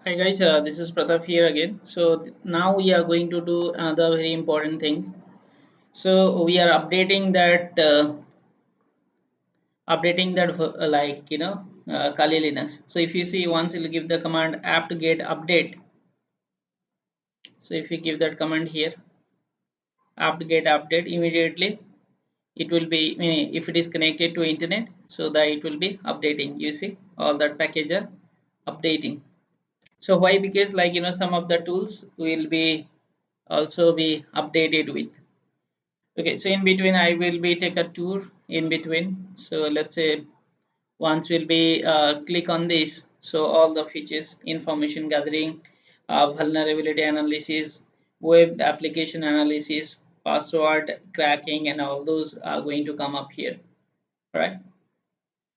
Hi guys, this is Pratap here again. So now we are going to do another very important thing. So we are updating that Kali Linux. So if you see, once you give the command apt get update. So if you give that command here, apt get update, immediately it will be, if it is connected to internet, so that it will be updating. You see all that package are updating. So why? Because some of the tools will be also be updated with. Okay, so in between I will be take a tour in between. So let's say once will be click on this, so all the features, information gathering, vulnerability analysis, web application analysis, password cracking, and all those are going to come up here, right?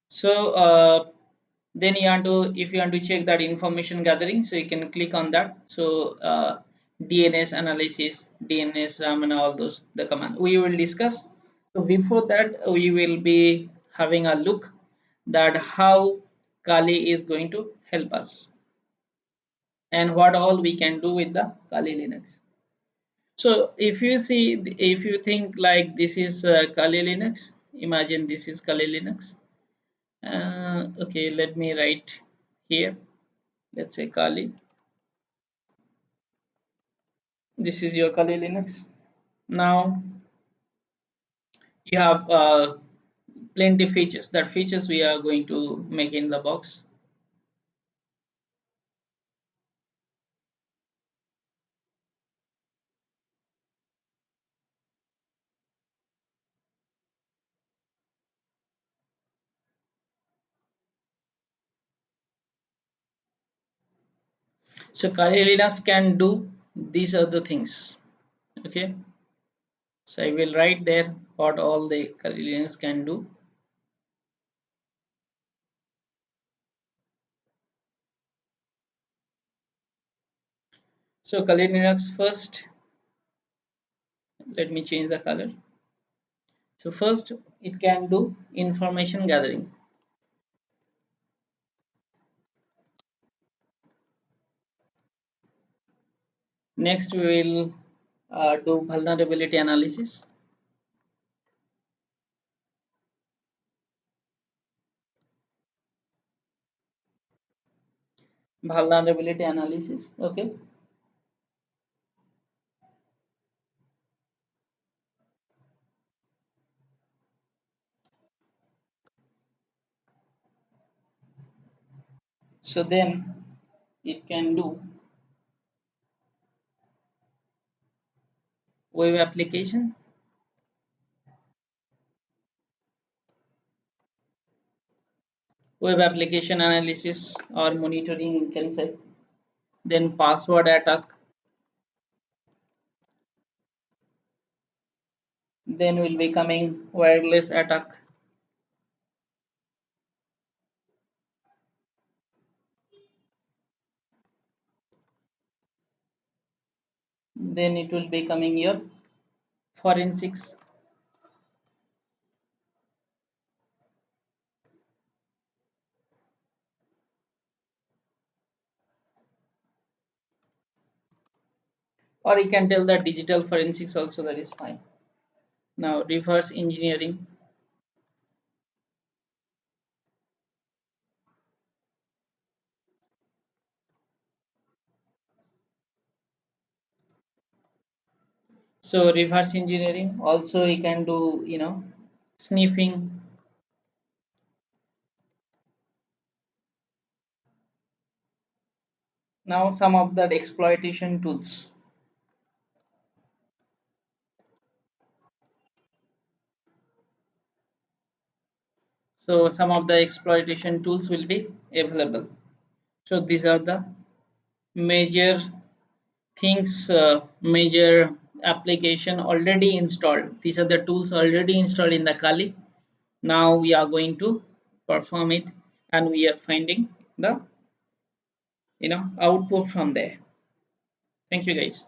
So then you want to, if you want to check that information gathering, so you can click on that. So DNS analysis, DNS RAM, and all those the command we will discuss. So before that we will be having a look that how Kali is going to help us and what all we can do with the Kali Linux. So if you see, if you think like this is Kali Linux, imagine this is Kali Linux. Okay, let me write here. Let's say Kali. This is your Kali Linux. Now you have plenty features. That features we are going to make in the box. So Kali Linux can do these are the things. Okay. So I will write there what all the Kali Linux can do. So Kali Linux first, let me change the color. So first it can do information gathering. Next we will do vulnerability analysis. Vulnerability analysis. Okay. So then it can do web application, web application analysis or monitoring, you can say. Then password attack. Then will be coming wireless attack. Then it will be coming your forensics. Or you can tell that digital forensics also, that is fine. Now reverse engineering. So reverse engineering also you can do, sniffing. Now some of that exploitation tools. So some of the exploitation tools will be available. So these are the major things, major application already installed. These are the tools already installed in the Kali. Now we are going to perform it, and we are finding the output from there. Thank you guys.